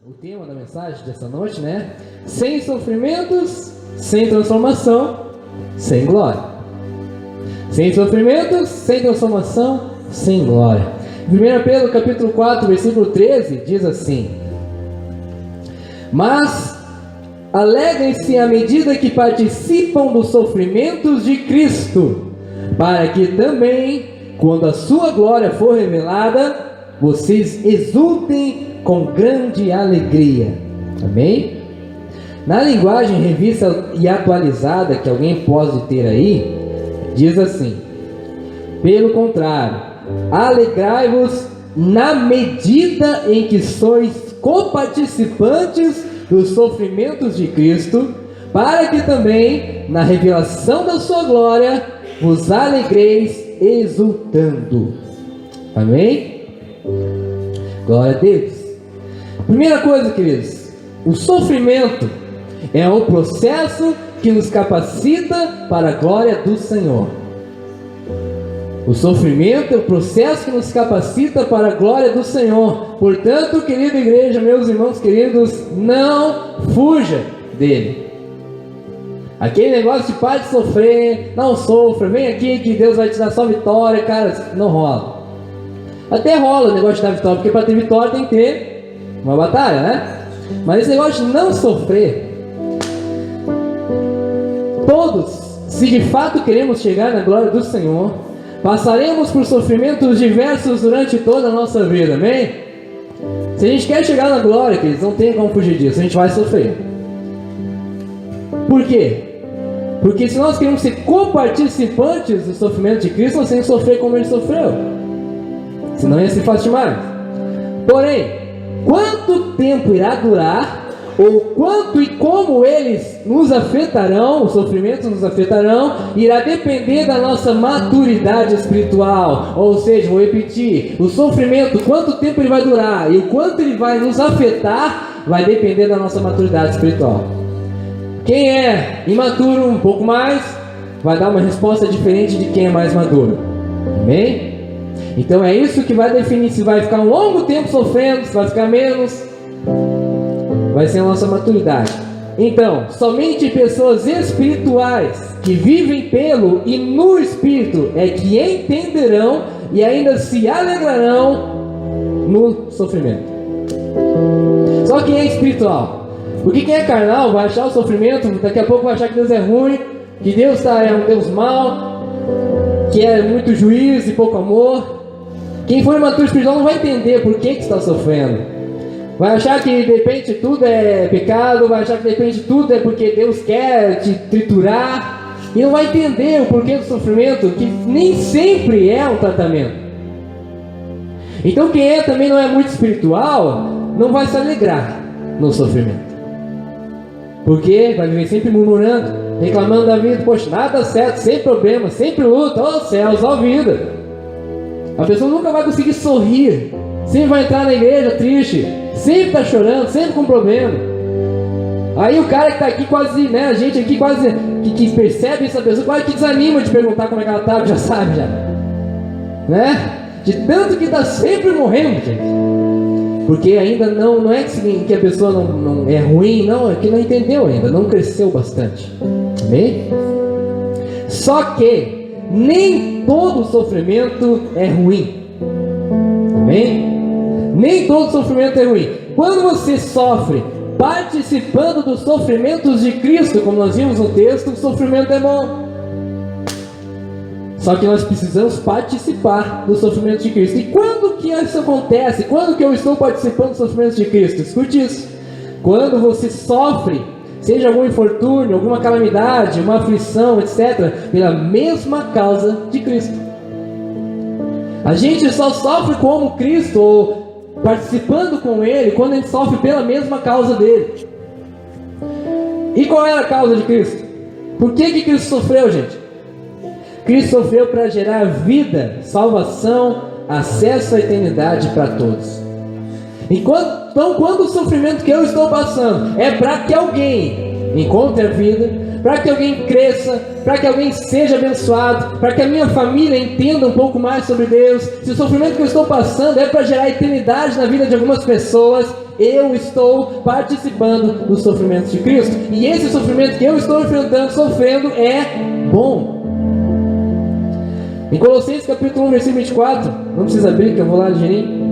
O tema da mensagem dessa noite, né? Sem sofrimentos, sem transformação, sem glória. Sem sofrimentos, sem transformação, sem glória. 1 Pedro capítulo 4, versículo 13, diz assim: mas alegrem-se à medida que participam dos sofrimentos de Cristo, para que também, quando a sua glória for revelada, vocês exultem com grande alegria. Amém? Na linguagem revista e atualizada que alguém pode ter aí, diz assim: pelo contrário, alegrai-vos na medida em que sois coparticipantes dos sofrimentos de Cristo, para que também, na revelação da sua glória, vos alegreis exultando. Amém? Glória a Deus. Primeira coisa, queridos, o sofrimento é o processo que nos capacita para a glória do Senhor. O sofrimento é o processo que nos capacita para a glória do Senhor. Portanto, querida igreja, meus irmãos queridos, não fuja dele. Aquele negócio de pare de sofrer, não sofra, vem aqui que Deus vai te dar só vitória, cara, não rola. Até rola o negócio de dar vitória, porque para ter vitória tem que ter uma batalha, né? Mas esse negócio de não sofrer, todos, se de fato queremos chegar na glória do Senhor, passaremos por sofrimentos diversos durante toda a nossa vida, amém? Se a gente quer chegar na glória, queridos, não tem como fugir disso, a gente vai sofrer. Por quê? Porque se nós queremos ser coparticipantes do sofrimento de Cristo, nós temos que sofrer como Ele sofreu, senão ia ser fácil demais. Porém, quanto tempo irá durar, ou quanto e como eles nos afetarão, os sofrimentos nos afetarão, irá depender da nossa maturidade espiritual. Ou seja, vou repetir, o sofrimento, quanto tempo ele vai durar e o quanto ele vai nos afetar, vai depender da nossa maturidade espiritual. Quem é imaturo um pouco mais, vai dar uma resposta diferente de quem é mais maduro. Amém? Então é isso que vai definir se vai ficar um longo tempo sofrendo, se vai ficar menos. Vai ser a nossa maturidade. Então, somente pessoas espirituais que vivem pelo e no Espírito é que entenderão e ainda se alegrarão no sofrimento. Só quem é espiritual. Porque quem é carnal vai achar o sofrimento, daqui a pouco vai achar que Deus é ruim, que Deus é um Deus mau, que é muito juízo e pouco amor. Quem for imaturo espiritual não vai entender por que está sofrendo. Vai achar que de repente tudo é pecado, vai achar que de repente tudo é porque Deus quer te triturar, e não vai entender o porquê do sofrimento, que nem sempre é um tratamento. Então quem também não é muito espiritual, não vai se alegrar no sofrimento, porque vai viver sempre murmurando, reclamando da vida. Poxa, nada certo, sem problema, sempre luta, ó céus, ó vida. A pessoa nunca vai conseguir sorrir, sempre vai entrar na igreja triste, sempre está chorando, sempre com problema. Aí o cara que está aqui quase, né, a gente aqui quase, que percebe essa pessoa, quase que desanima de perguntar como é que ela está, já sabe já, né? De tanto que está sempre morrendo, gente. Porque ainda não é que a pessoa não é ruim, não, é que não entendeu ainda, não cresceu bastante. Amém? Só que nem todo sofrimento é ruim. Amém? Nem todo sofrimento é ruim. Quando você sofre participando dos sofrimentos de Cristo, como nós vimos no texto, o sofrimento é bom. Só que nós precisamos participar do sofrimento de Cristo. E quando que isso acontece? Quando que eu estou participando dos sofrimentos de Cristo? Escute isso. Quando você sofre, seja algum infortúnio, alguma calamidade, uma aflição, etc., pela mesma causa de Cristo. A gente só sofre como Cristo, ou participando com Ele, quando a gente sofre pela mesma causa dele. E qual era a causa de Cristo? Por que Cristo sofreu, gente? Cristo sofreu para gerar vida, salvação, acesso à eternidade para todos. Então, quando o sofrimento que eu estou passando é para que alguém encontre a vida, para que alguém cresça, para que alguém seja abençoado, para que a minha família entenda um pouco mais sobre Deus, se o sofrimento que eu estou passando é para gerar eternidade na vida de algumas pessoas, eu estou participando dos sofrimentos de Cristo. E esse sofrimento que eu estou enfrentando, sofrendo, é bom. Em Colossenses capítulo 1, versículo 24, não precisa abrir que eu vou lá ligeirinho.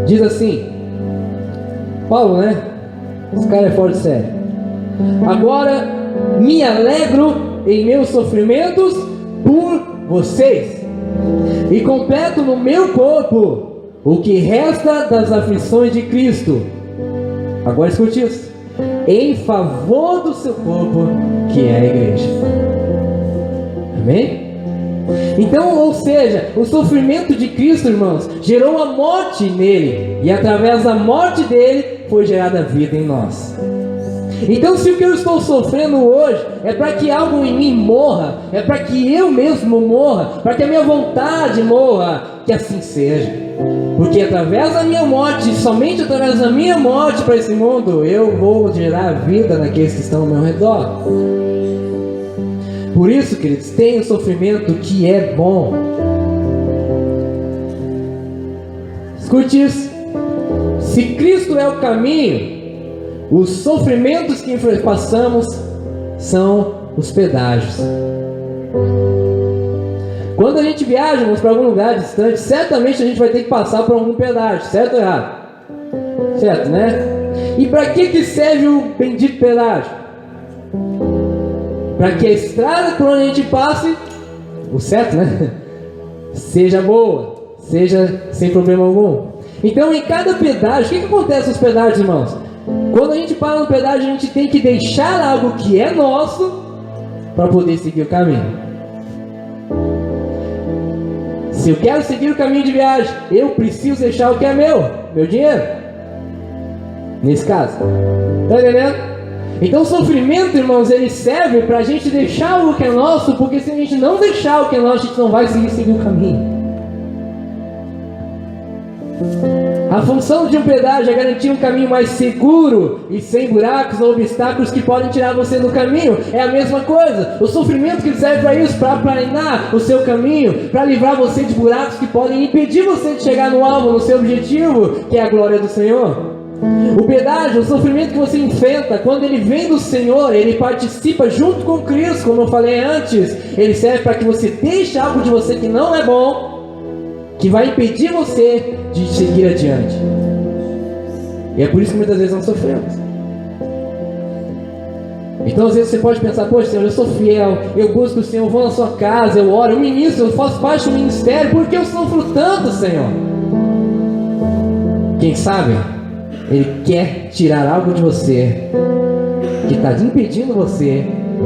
Diz assim, Paulo, né? Esse cara é fora de série. Agora me alegro em meus sofrimentos por vocês, e completo no meu corpo o que resta das aflições de Cristo. Agora escute isso: em favor do seu corpo, que é a igreja. Amém? Então, ou seja, o sofrimento de Cristo, irmãos, gerou a morte nele, e através da morte dele foi gerada a vida em nós. Então, se o que eu estou sofrendo hoje é para que algo em mim morra, é para que eu mesmo morra, para que a minha vontade morra, que assim seja. Porque através da minha morte, somente através da minha morte para esse mundo, eu vou gerar vida naqueles que estão ao meu redor. Por isso, queridos, tem o sofrimento que é bom. Escute isso: se Cristo é o caminho, os sofrimentos que passamos são os pedágios. Quando a gente viaja para algum lugar distante, certamente a gente vai ter que passar por algum pedágio, certo ou errado? Certo, né? E para que serve o bendito pedágio? Para que a estrada por onde a gente passe, o certo, né? Seja boa, seja sem problema algum. Então, em cada pedágio, o que acontece nos pedágios, irmãos? Quando a gente para no pedágio, a gente tem que deixar algo que é nosso para poder seguir o caminho. Se eu quero seguir o caminho de viagem, eu preciso deixar o que é meu dinheiro. Nesse caso, tá entendendo? Então o sofrimento, irmãos, ele serve para a gente deixar o que é nosso, porque se a gente não deixar o que é nosso, a gente não vai seguir o caminho. A função de um pedágio é garantir um caminho mais seguro e sem buracos ou obstáculos que podem tirar você do caminho. É a mesma coisa. O sofrimento que serve para isso, para aplanar o seu caminho, para livrar você de buracos que podem impedir você de chegar no alvo, no seu objetivo, que é a glória do Senhor. O pedágio, o sofrimento que você enfrenta, quando ele vem do Senhor, ele participa junto com Cristo, como eu falei antes. Ele serve para que você deixe algo de você que não é bom, que vai impedir você de seguir adiante. E é por isso que muitas vezes nós sofremos. Então às vezes você pode pensar: poxa, Senhor, eu sou fiel, eu busco o Senhor, eu vou na sua casa, eu oro, eu ministro, eu faço parte do ministério, por que eu sofro tanto, Senhor? Quem sabe Ele quer tirar algo de você que está impedindo você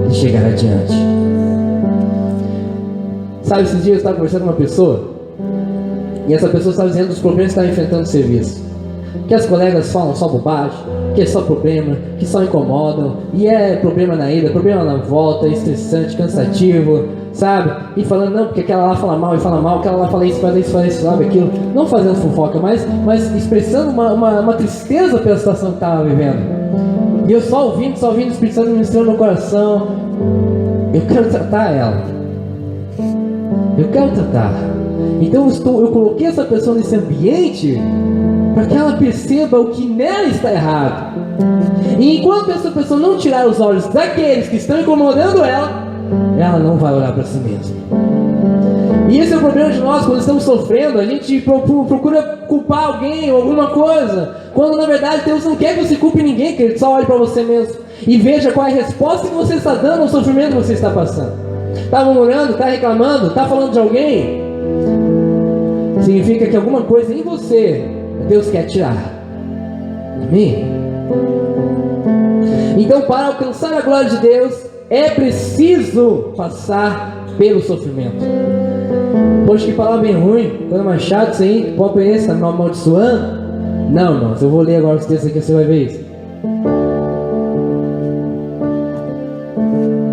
de chegar adiante. Sabe, esses dias eu estava conversando com uma pessoa, e essa pessoa estava dizendo dos problemas que está enfrentando no serviço. Que as colegas falam só bobagem, que é só problema, que só incomodam, e é problema na ida, problema na volta, estressante, cansativo, sabe? E falando, não, porque aquela lá fala mal e fala mal, aquela lá fala isso, faz isso, sabe aquilo. Não fazendo fofoca, mas expressando uma tristeza pela situação que estava vivendo. E eu só ouvindo, o Espírito Santo ministrando no coração. Eu quero tratar ela. Eu quero tratar. Então eu coloquei essa pessoa nesse ambiente para que ela perceba o que nela está errado. E enquanto essa pessoa não tirar os olhos daqueles que estão incomodando ela, ela não vai olhar para si mesma. E esse é o problema de nós quando estamos sofrendo. A gente procura culpar alguém ou alguma coisa, quando na verdade Deus não quer que você culpe ninguém, que Ele só olhe para você mesmo e veja qual é a resposta que você está dando ao sofrimento que você está passando. Está murmurando, está reclamando, está falando de alguém, significa que alguma coisa em você Deus quer tirar. Amém? Então, para alcançar a glória de Deus, é preciso passar pelo sofrimento. Poxa, que palavra bem ruim, coisa mais chata isso aí, pode aprender, está me amaldiçoando? Não, irmãos, eu vou ler agora os textos aqui, você vai ver isso.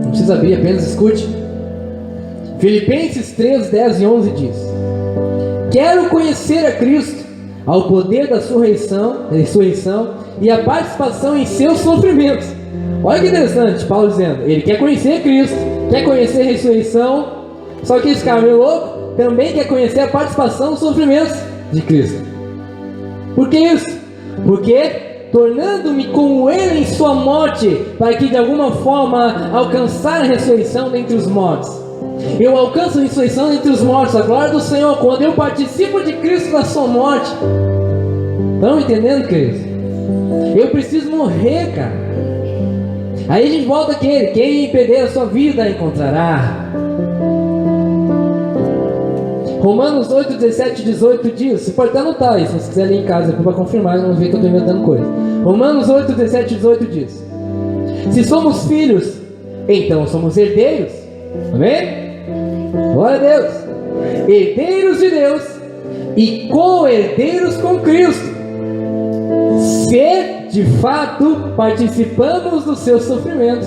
Não precisa abrir, apenas escute. Filipenses 3, 10 e 11 diz: quero conhecer a Cristo, ao poder da sua ressurreição e a participação em seus sofrimentos. Olha que interessante, Paulo dizendo, ele quer conhecer Cristo, quer conhecer a ressurreição, só que esse cara meio louco também quer conhecer a participação nos sofrimentos de Cristo. Por que isso? Porque tornando-me como Ele em sua morte, para que de alguma forma alcançar a ressurreição dentre os mortos. Eu alcanço a ressurreição entre os mortos, a glória do Senhor, quando eu participo de Cristo na sua morte. Estão entendendo, queridos? Eu preciso morrer, cara. Aí a gente volta aquele: quem perder a sua vida encontrará. Romanos 8, 17 e 18 diz, você pode até anotar isso, se você quiser ler em casa para confirmar, não ver que eu estou inventando coisa. Romanos 8, 17 e 18 diz: se somos filhos, então somos herdeiros. Amém? Glória a Deus. Herdeiros de Deus e co-herdeiros com Cristo, se de fato participamos dos seus sofrimentos.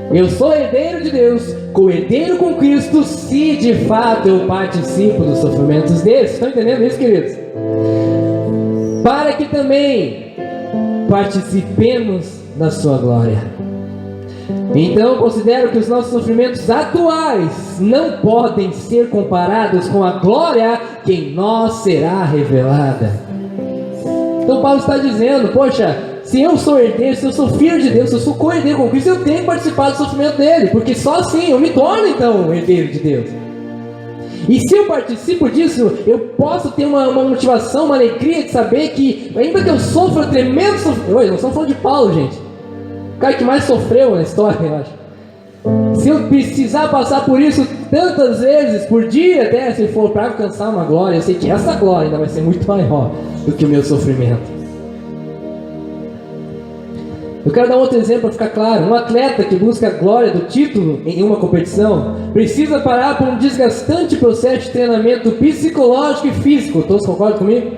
Eu sou herdeiro de Deus, co-herdeiro com Cristo, se de fato eu participo dos sofrimentos deles. Estão entendendo isso, queridos? Para que também participemos da sua glória. Então considero que os nossos sofrimentos atuais não podem ser comparados com a glória que em nós será revelada. Então Paulo está dizendo: poxa, se eu sou herdeiro, se eu sou filho de Deus, se eu sou co-herdeiro com Cristo, eu tenho que participar do sofrimento dele, porque só assim eu me torno então herdeiro de Deus. E se eu participo disso, eu posso ter uma motivação, uma alegria de saber que, ainda que eu sofra tremendo sofrimento. Oi, não estamos falando de Paulo, gente, o cara que mais sofreu na história, eu acho. Se eu precisar passar por isso tantas vezes por dia, até se for para alcançar uma glória, eu sei que essa glória ainda vai ser muito maior do que o meu sofrimento. Eu quero dar outro exemplo para ficar claro. Um atleta que busca a glória do título em uma competição precisa parar por um desgastante processo de treinamento psicológico e físico. Todos concordam comigo?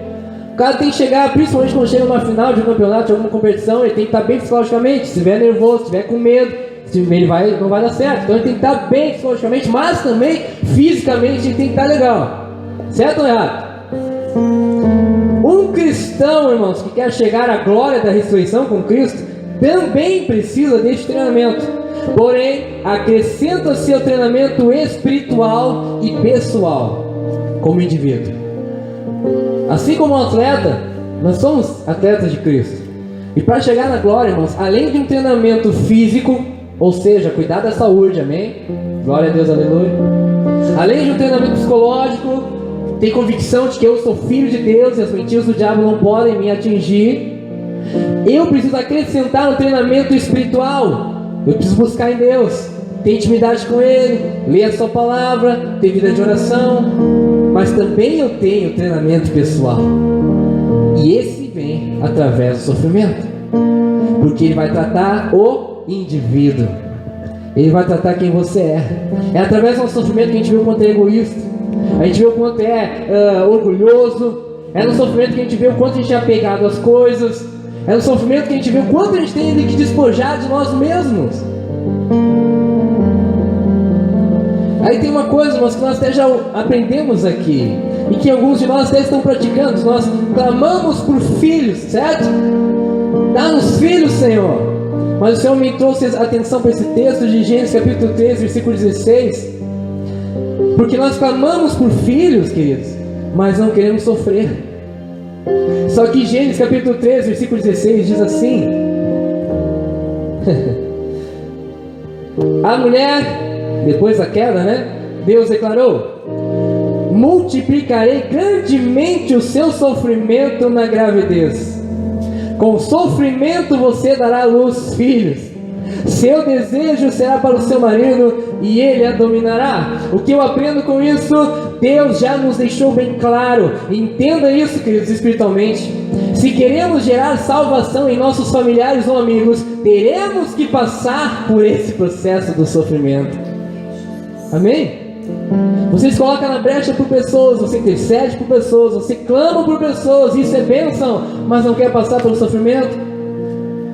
O cara tem que chegar, principalmente quando chega numa final de um campeonato, de alguma competição, ele tem que estar bem psicologicamente. Se estiver nervoso, se estiver com medo, ele não vai dar certo. Então ele tem que estar bem psicologicamente, mas também fisicamente ele tem que estar legal. Certo ou errado? Um cristão, irmãos, que quer chegar à glória da ressurreição com Cristo, também precisa deste treinamento. Porém, acrescenta-se ao treinamento espiritual e pessoal, como indivíduo. Assim como um atleta, nós somos atletas de Cristo. E para chegar na glória, irmãos, além de um treinamento físico, ou seja, cuidar da saúde, amém? Glória a Deus, aleluia. Além de um treinamento psicológico, ter convicção de que eu sou filho de Deus e as mentiras do diabo não podem me atingir, eu preciso acrescentar um treinamento espiritual. Eu preciso buscar em Deus, ter intimidade com Ele, ler a sua palavra, ter vida de oração. Mas também eu tenho treinamento pessoal, e esse vem através do sofrimento, porque ele vai tratar o indivíduo, ele vai tratar quem você é. É através do sofrimento que a gente vê o quanto é egoísta, a gente vê o quanto é orgulhoso. É no sofrimento que a gente vê o quanto a gente é apegado às coisas. É no sofrimento que a gente vê o quanto a gente tem que despojar de nós mesmos. Aí tem uma coisa, irmãos, que nós até já aprendemos aqui, e que alguns de nós até estão praticando. Nós clamamos por filhos, certo? Dá-nos filhos, Senhor. Mas o Senhor me trouxe atenção para esse texto de Gênesis capítulo 3, versículo 16. Porque nós clamamos por filhos, queridos, mas não queremos sofrer. Só que Gênesis capítulo 3, versículo 16 diz assim: a mulher, depois da queda, né? Deus declarou: multiplicarei grandemente o seu sofrimento na gravidez. Com sofrimento você dará à luz filhos. Seu desejo será para o seu marido e ele a dominará. O que eu aprendo com isso? Deus já nos deixou bem claro. Entenda isso, queridos, espiritualmente. Se queremos gerar salvação em nossos familiares ou amigos, teremos que passar por esse processo do sofrimento. Amém? Você se coloca na brecha por pessoas, você intercede por pessoas, você clama por pessoas, isso é bênção, mas não quer passar pelo sofrimento?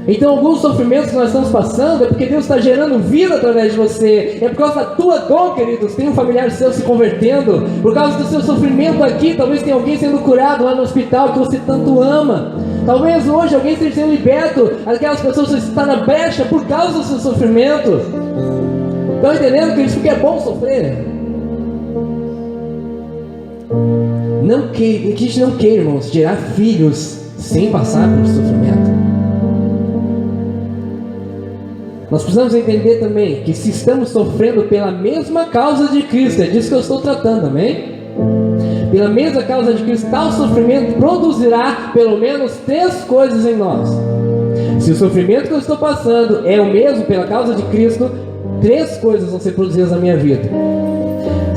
Então alguns sofrimentos que nós estamos passando é porque Deus está gerando vida através de você. É por causa da tua dor, queridos. Tem um familiar seu se convertendo. Por causa do seu sofrimento aqui, talvez tenha alguém sendo curado lá no hospital que você tanto ama. Talvez hoje alguém esteja sendo liberto. Aquelas pessoas que estão na brecha por causa do seu sofrimento. Estão entendendo, queridos? Porque é bom sofrer. que a gente não queira, irmãos, gerar filhos sem passar pelo sofrimento. Nós precisamos entender também que se estamos sofrendo pela mesma causa de Cristo, é disso que eu estou tratando, amém? Pela mesma causa de Cristo, tal sofrimento produzirá pelo menos 3 coisas em nós. Se o sofrimento que eu estou passando é o mesmo pela causa de Cristo, 3 coisas vão ser produzidas na minha vida.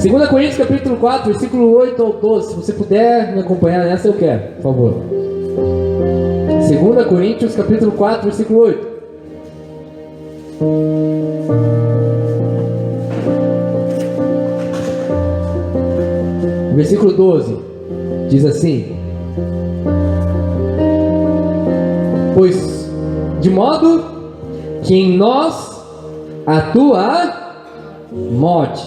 2 Coríntios capítulo 4, versículo 8 ao 12. Se você puder me acompanhar nessa, eu quero, por favor. 2 Coríntios capítulo 4, versículo 8. Versículo 12 diz assim: pois de modo que em nós atua a morte,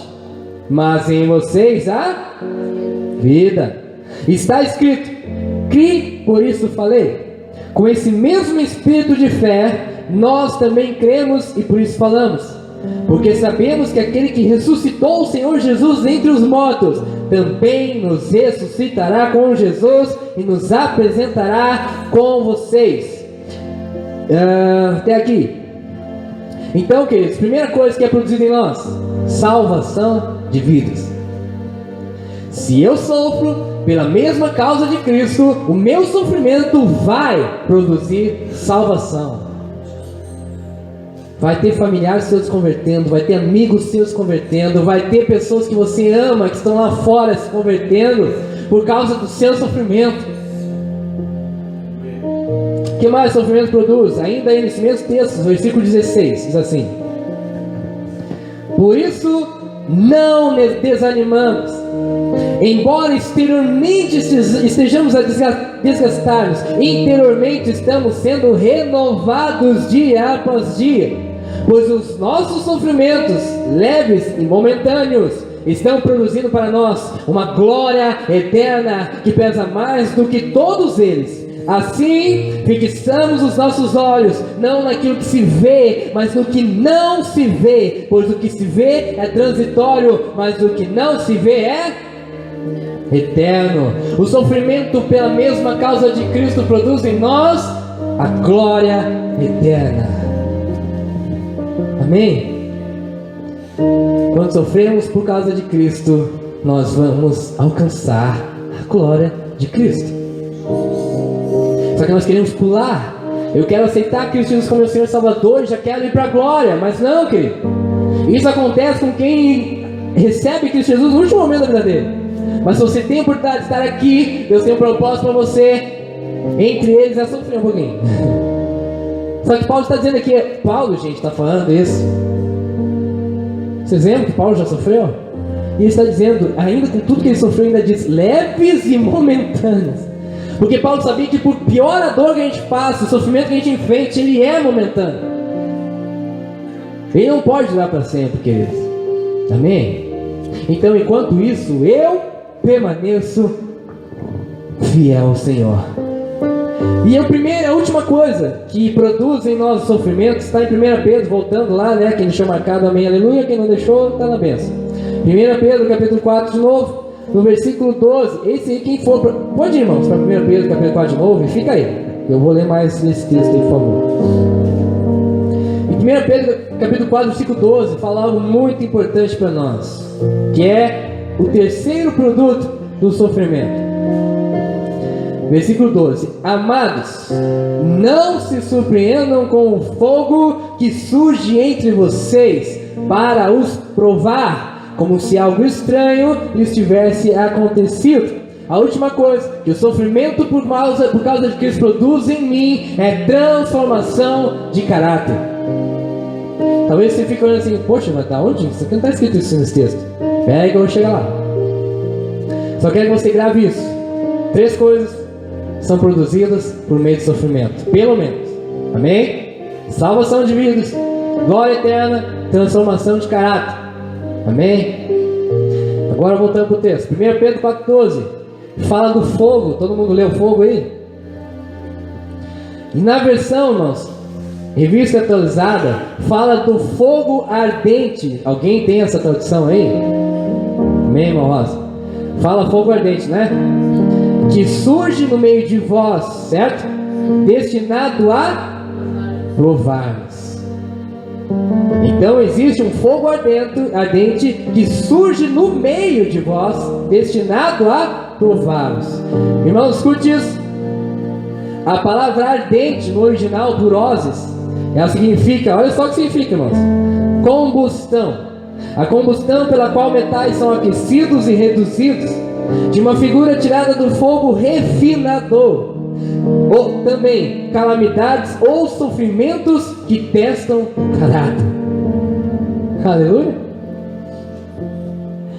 mas em vocês a vida. Está escrito: crie, por isso falei. Com esse mesmo espírito de fé, nós também cremos e por isso falamos, porque sabemos que aquele que ressuscitou o Senhor Jesus dentre os mortos também nos ressuscitará com Jesus e nos apresentará com vocês. Até aqui. Então, queridos, primeira coisa que é produzida em nós: salvação de vidas. Se eu sofro pela mesma causa de Cristo, o meu sofrimento vai produzir salvação. Vai ter familiares seus convertendo, vai ter amigos seus convertendo, vai ter pessoas que você ama, que estão lá fora se convertendo por causa do seu sofrimento. O que mais o sofrimento produz? Ainda aí nesse mesmo texto, versículo 16, diz assim: por isso não desanimamos, embora exteriormente estejamos a desgastar-nos, interiormente estamos sendo renovados dia após dia. Pois os nossos sofrimentos, leves e momentâneos, estão produzindo para nós uma glória eterna que pesa mais do que todos eles. Assim, fixamos os nossos olhos, não naquilo que se vê, mas no que não se vê. Pois o que se vê é transitório, mas o que não se vê é eterno. O sofrimento pela mesma causa de Cristo produz em nós a glória eterna. Amém? Quando sofremos por causa de Cristo, nós vamos alcançar a glória de Cristo. Só que nós queremos pular. Eu quero aceitar Cristo Jesus como meu Senhor e Salvador, já quero ir para a glória. Mas não, querido. Isso acontece com quem recebe Cristo Jesus no último momento da vida dele. Mas se você tem a oportunidade de estar aqui, Deus tem um propósito para você. Entre eles é sofrer um pouquinho. Só que Paulo está dizendo aqui, Paulo, gente, está falando isso. Vocês lembram que Paulo já sofreu? E ele está dizendo, ainda com tudo que ele sofreu, ainda diz leves e momentâneos. Porque Paulo sabia que por pior a dor que a gente passa, o sofrimento que a gente enfrenta, ele é momentâneo. Ele não pode durar para sempre, queridos. Amém? Então, enquanto isso, eu permaneço fiel ao Senhor. E a última coisa que produz em nós o sofrimento está em 1 Pedro, voltando lá, né? Quem deixou marcado, amém, aleluia. Quem não deixou, está na bênção. 1 Pedro, capítulo 4 de novo, no versículo 12. Esse aí, quem for, pode ir, irmãos, para 1 Pedro, capítulo 4 de novo, e fica aí. Eu vou ler mais nesse texto aí, por favor. Em 1 Pedro, capítulo 4, versículo 12, fala algo muito importante para nós, que é o terceiro produto do sofrimento. Versículo 12: amados, não se surpreendam com o fogo que surge entre vocês para os provar, como se algo estranho lhes tivesse acontecido. A última coisa que o sofrimento por causa de Cristo produz em mim é transformação de caráter. Talvez você fique olhando assim, poxa, mas da onde? Isso aqui não está escrito isso nesse texto. Pega que eu vou chegar lá. Só quero que você grave isso. 3 coisas são produzidas por meio de sofrimento, pelo menos. Amém? Salvação de vidas, glória eterna, transformação de caráter. Amém? Agora voltando para o texto. 1 Pedro 4,12 fala do fogo. Todo mundo leu fogo aí? E na versão, irmãos, revista atualizada, fala do fogo ardente. Alguém tem essa tradução aí? Amém, irmão Rosa? Fala fogo ardente, né? que surge no meio de vós, certo? Destinado a provar-vos. Então existe um fogo ardente que surge no meio de vós, destinado a provar-vos. Irmãos, escute isso. A palavra ardente no original, duroses, ela significa, olha só o que significa, irmãos: combustão. A combustão pela qual metais são aquecidos e reduzidos, de uma figura tirada do fogo refinador. Ou também calamidades ou sofrimentos que testam o caráter. Aleluia.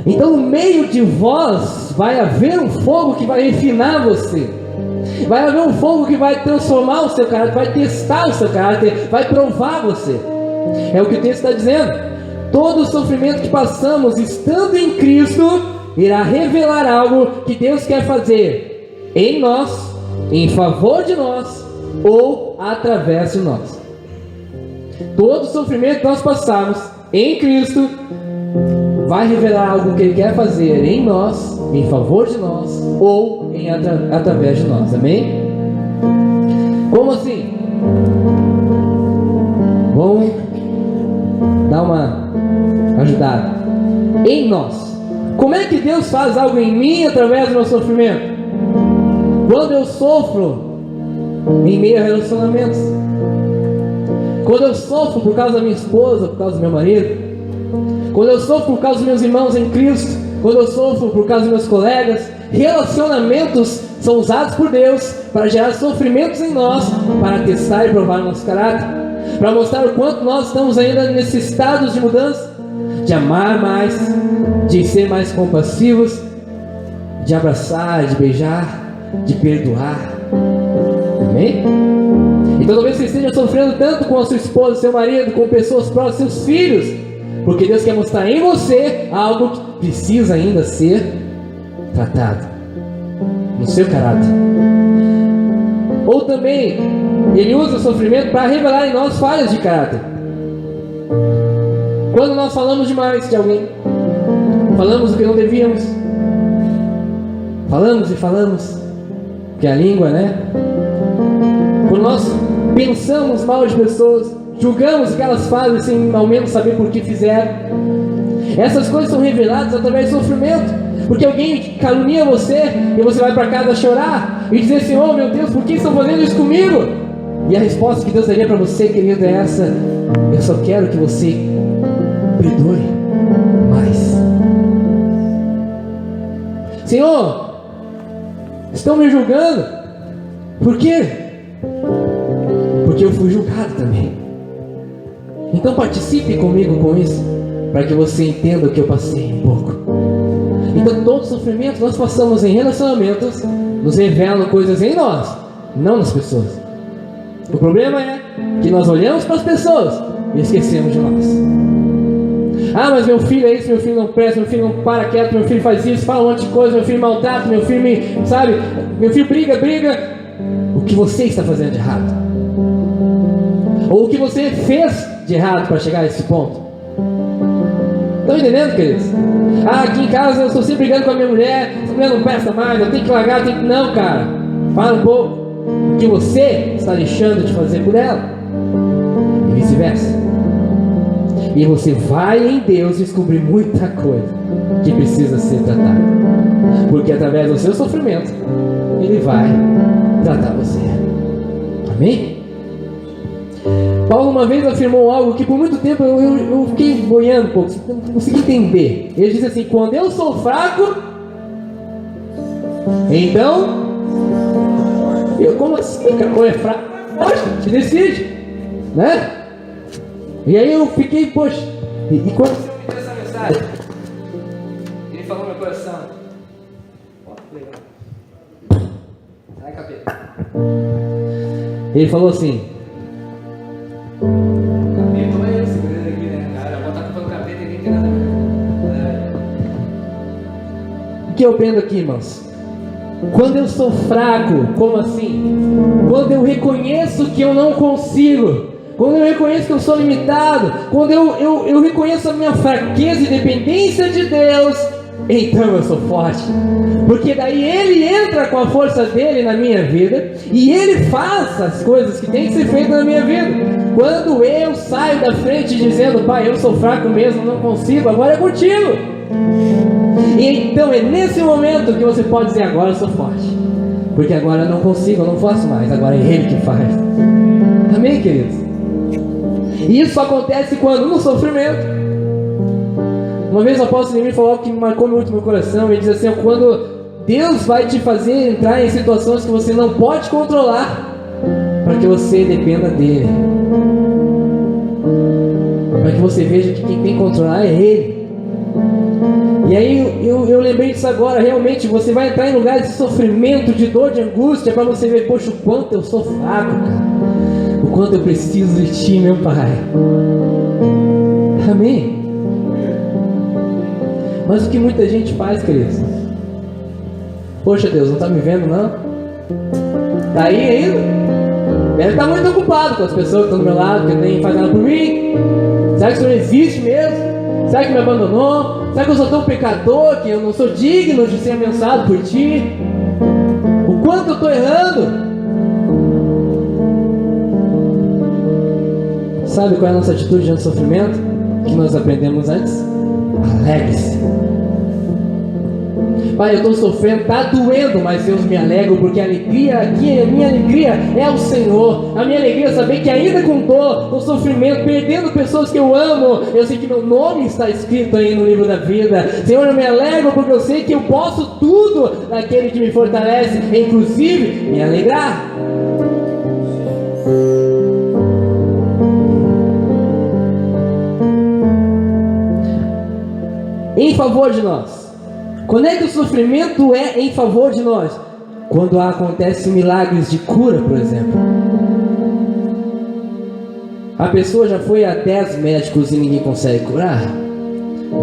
Então no meio de vós vai haver um fogo que vai refinar você. Vai haver um fogo que vai transformar o seu caráter, vai testar o seu caráter, vai provar você. É o que o texto está dizendo. Todo o sofrimento que passamos estando em Cristo irá revelar algo que Deus quer fazer em nós, em favor de nós ou através de nós. Todo o sofrimento que nós passamos em Cristo vai revelar algo que Ele quer fazer em nós, em favor de nós ou através de nós. Amém? Como assim? Vamos dar uma ajudada. Em nós. Como é que Deus faz algo em mim através do meu sofrimento? Quando eu sofro em meio a relacionamentos, quando eu sofro por causa da minha esposa, por causa do meu marido, quando eu sofro por causa dos meus irmãos em Cristo, quando eu sofro por causa dos meus colegas, relacionamentos são usados por Deus para gerar sofrimentos em nós, para testar e provar o nosso caráter, para mostrar o quanto nós estamos ainda necessitados de mudança, de amar mais, de ser mais compassivos, de abraçar, de beijar, de perdoar. Amém? Então talvez você esteja sofrendo tanto com a sua esposa, seu marido, com pessoas próximas, seus filhos, porque Deus quer mostrar em você algo que precisa ainda ser tratado no seu caráter. Ou também Ele usa o sofrimento para revelar em nós falhas de caráter. Quando nós falamos demais de alguém, falamos o que não devíamos, falamos e falamos, que é a língua, né? Quando nós pensamos mal de pessoas, julgamos o que elas fazem sem ao menos saber por que fizeram, essas coisas são reveladas através do sofrimento, porque alguém calunia você e você vai para casa chorar e dizer assim: oh meu Deus, por que estão fazendo isso comigo? E a resposta que Deus daria para você, querido, é essa: eu só quero que você perdoe mais. Senhor, estão me julgando. Por quê? Porque eu fui julgado também. Então participe comigo com isso, para que você entenda o que eu passei um pouco. Então todo sofrimento que nós passamos em relacionamentos nos revelam coisas em nós, não nas pessoas. O problema é que nós olhamos para as pessoas e esquecemos de nós. Ah, mas meu filho é isso, meu filho não presta, meu filho não para quieto, meu filho faz isso, fala um monte de coisa, meu filho maltrata, meu filho me, sabe, meu filho briga. O que você está fazendo de errado? Ou o que você fez de errado para chegar a esse ponto? Estão entendendo, queridos? Ah, aqui em casa eu estou sempre brigando com a minha mulher, essa mulher não presta mais, eu tenho que largar, eu tenho que... Não, cara, para um pouco. O que você está deixando de fazer por ela? E vice-versa. E você vai em Deus descobrir muita coisa que precisa ser tratada, porque através do seu sofrimento Ele vai tratar você. Amém? Paulo uma vez afirmou algo que por muito tempo eu fiquei boiando um pouco, não consegui entender. Ele disse assim: quando eu sou fraco, então como assim, cara? Quando é fraco, poxa, te decide, né? E aí eu fiquei, poxa, e quando você me deu essa mensagem, Ele falou no meu coração: ó, que legal. Sai, capeta. Ele falou assim: capeta, olha eu segurando aqui, né, cara? Botar a culpa no capeta e nem tem nada a ver. O que eu aprendo aqui, irmãos? Quando eu sou fraco, como assim? Quando eu reconheço que eu não consigo, quando eu reconheço que eu sou limitado, quando eu reconheço a minha fraqueza e dependência de Deus, então eu sou forte. Porque daí Ele entra com a força dele na minha vida e Ele faz as coisas que tem que ser feitas na minha vida. Quando eu saio da frente dizendo: Pai, eu sou fraco mesmo, não consigo, agora é contigo. E então é nesse momento que você pode dizer: agora eu sou forte, porque agora eu não consigo, eu não faço mais, agora é Ele que faz. Amém, queridos? E isso acontece quando? No sofrimento. Uma vez o apóstolo Neemias falou algo que marcou muito meu coração. Ele diz assim: quando Deus vai te fazer entrar em situações que você não pode controlar, para que você dependa dele, para que você veja que quem tem que controlar é Ele. E aí eu lembrei disso agora. Realmente você vai entrar em lugares de sofrimento, de dor, de angústia, para você ver: poxa, o quanto eu sou fraco, cara. O quanto eu preciso de Ti, meu Pai. Amém? Mas o que muita gente faz, queridos? Poxa, Deus, não está me vendo, não? Está aí ainda? Deve estar muito ocupado com as pessoas que estão do meu lado, que nem fazem nada por mim. Será que o Senhor existe mesmo? Será que me abandonou? Será que eu sou tão pecador que eu não sou digno de ser abençoado por Ti? O quanto eu estou errando? Sabe qual é a nossa atitude diante do sofrimento? Que nós aprendemos antes? Alegre-se. Pai, eu estou sofrendo, está doendo, mas Deus, me alegro, porque a alegria aqui, a minha alegria é o Senhor. A minha alegria é saber que ainda com dor, com sofrimento, perdendo pessoas que eu amo, eu sei que meu nome está escrito aí no livro da vida. Senhor, eu me alegro porque eu sei que eu posso tudo naquele que me fortalece, inclusive me alegrar. Em favor de nós. Quando é que o sofrimento é em favor de nós? Quando acontecem milagres de cura, por exemplo. A pessoa já foi a 10 médicos e ninguém consegue curar.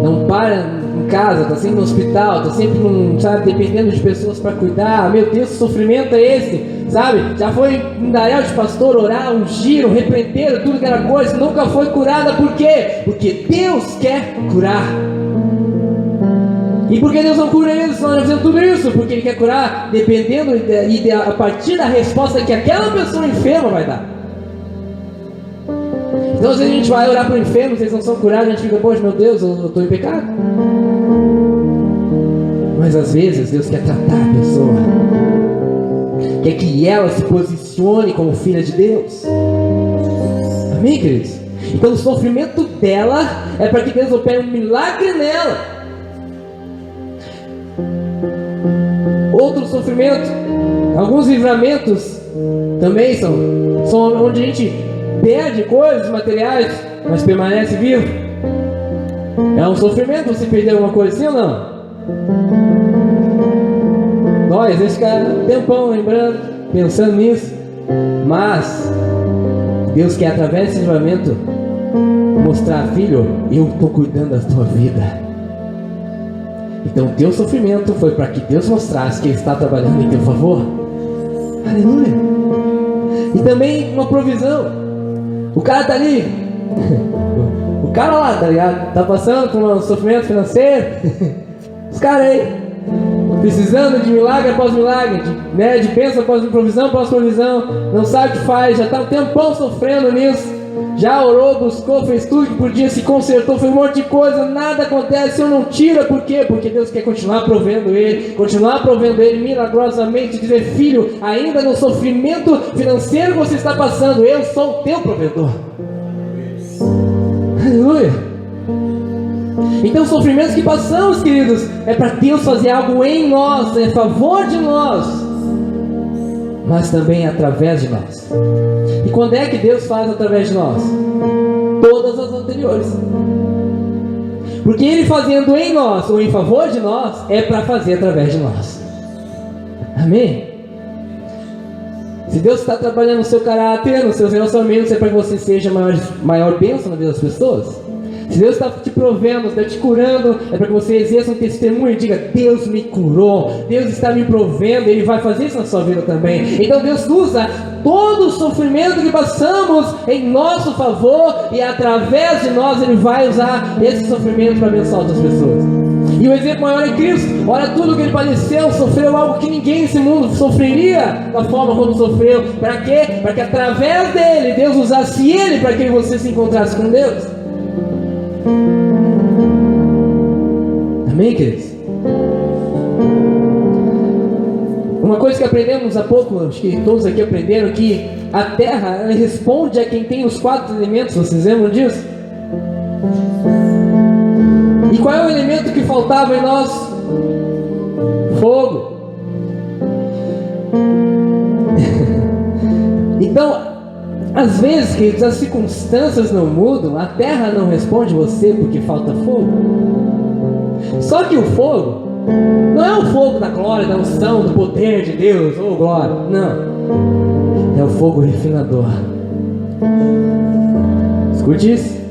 Não para em casa, está sempre no hospital, está sempre dependendo de pessoas para cuidar. Meu Deus, que sofrimento é esse? Sabe? Já foi em Darel de pastor orar, ungir, repreender, tudo que era coisa, nunca foi curada. Por quê? Porque Deus quer curar. E por que Deus não cura eles? Nós fazemos tudo isso porque Ele quer curar, dependendo e a partir da resposta que aquela pessoa enferma vai dar. Então, se a gente vai orar para o enfermo, se eles não são curados, a gente fica: poxa, meu Deus, eu estou em pecado. Mas às vezes Deus quer tratar a pessoa, quer que ela se posicione como filha de Deus. Amém, queridos? Então o sofrimento dela é para que Deus opere um milagre nela. Outro sofrimento, alguns livramentos também são onde a gente perde coisas materiais, mas permanece vivo. É um sofrimento você perder alguma coisa assim ou não? Nós, às vezes, fica um tempão lembrando, pensando nisso. Mas Deus quer, através desse livramento, mostrar: filho, eu estou cuidando da tua vida. Então o teu sofrimento foi para que Deus mostrasse que Ele está trabalhando em teu favor. Aleluia. E também uma provisão. O cara está ali, o cara lá, tá ligado? Está passando por um sofrimento financeiro. Os caras aí precisando de milagre após milagre, de bênção após provisão após provisão, não sabe o que faz, já está um tempão sofrendo nisso. Já orou, buscou, fez tudo que podia, se consertou, fez um monte de coisa, nada acontece. O Senhor não tira, por quê? Porque Deus quer continuar provendo ele milagrosamente, dizer: filho, ainda no sofrimento financeiro que você está passando, eu sou o teu provedor. Aleluia. Então, os sofrimentos que passamos, queridos, é para Deus fazer algo em nós, é a favor de nós, mas também através de nós. E quando é que Deus faz através de nós? Todas as anteriores. Porque Ele fazendo em nós ou em favor de nós, é para fazer através de nós. Amém? Se Deus está trabalhando no seu caráter, nos seus relacionamentos, é para que você seja maior bênção na vida das pessoas. Se Deus está te provendo, está te curando, é para que você exerça um testemunho e diga: Deus me curou, Deus está me provendo, Ele vai fazer isso na sua vida também. Então Deus usa todo o sofrimento que passamos em nosso favor, e através de nós Ele vai usar esse sofrimento para abençoar outras pessoas. E o exemplo maior é Cristo. Olha tudo que ele padeceu, sofreu algo que ninguém nesse mundo sofreria da forma como sofreu. Para quê? Para que através dele, Deus usasse ele para que você se encontrasse com Deus. Amém, queridos? Uma coisa que aprendemos há pouco, acho que todos aqui aprenderam, que a terra, ela responde a quem tem os 4 elementos. Vocês lembram disso? E qual é o elemento que faltava em nós? Fogo. Então, às vezes, queridos, as circunstâncias não mudam, a terra não responde você porque falta fogo. Só que o fogo não é o fogo da glória, da unção, do poder de Deus, oh glória, não. É o fogo refinador. Escute isso.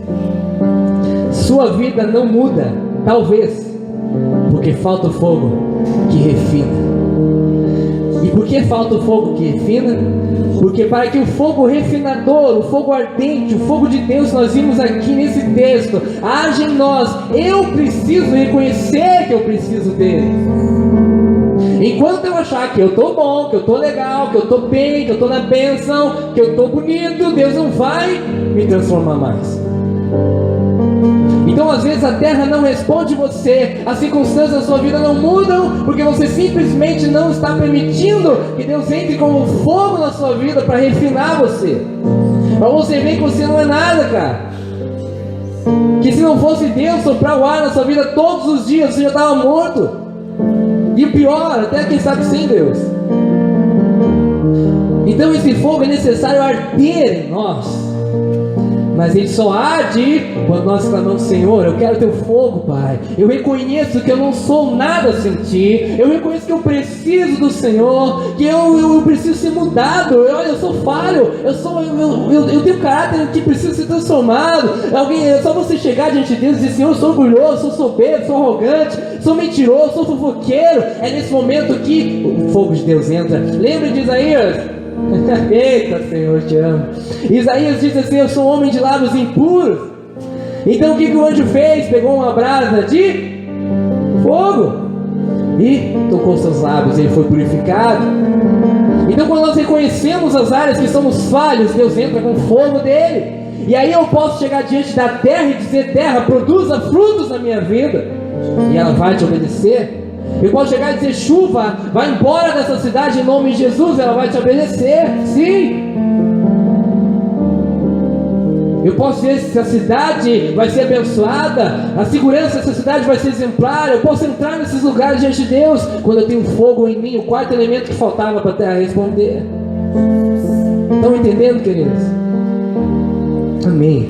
Sua vida não muda, talvez, porque falta o fogo que refina. E por que falta o fogo que refina? Porque para que o fogo refinador, o fogo ardente, o fogo de Deus, nós vimos aqui nesse texto, haja em nós, eu preciso reconhecer que eu preciso dele. Enquanto eu achar que eu estou bom, que eu estou legal, que eu estou bem, que eu estou na bênção, que eu estou bonito, Deus não vai me transformar mais. Então às vezes a terra não responde você, as circunstâncias da sua vida não mudam, porque você simplesmente não está permitindo que Deus entre como fogo na sua vida para refinar você, para você ver que você não é nada, cara. Que se não fosse Deus soprar o ar na sua vida todos os dias, você já estava morto. E o pior, até quem sabe sem Deus. Então esse fogo é necessário arder em nós. Mas ele só arde quando nós clamamos: Senhor, eu quero teu fogo, Pai. Eu reconheço que eu não sou nada sem ti. Eu reconheço que eu preciso do Senhor, que eu preciso ser mudado. Eu sou falho, eu tenho caráter que precisa ser transformado. É só você chegar diante de Deus e dizer: Senhor, eu sou orgulhoso, sou soberbo, sou arrogante, sou mentiroso, sou fofoqueiro. É nesse momento que o fogo de Deus entra. Lembra de Isaías? Eita, Senhor, te amo. Isaías diz assim: eu sou um homem de lábios impuros. Então o que o anjo fez? Pegou uma brasa de fogo e tocou seus lábios, ele foi purificado. Então quando nós reconhecemos as áreas que somos falhos, Deus entra com o fogo dele. E aí eu posso chegar diante da terra e dizer: terra, produza frutos na minha vida, e ela vai te obedecer. Eu posso chegar e dizer: chuva, vai embora dessa cidade em nome de Jesus, ela vai te obedecer. Sim. Eu posso dizer se a cidade vai ser abençoada, a segurança dessa cidade vai ser exemplar. Eu posso entrar nesses lugares diante de Deus quando eu tenho fogo em mim, o 4º elemento que faltava para a terra responder. Estão entendendo, queridos? Amém.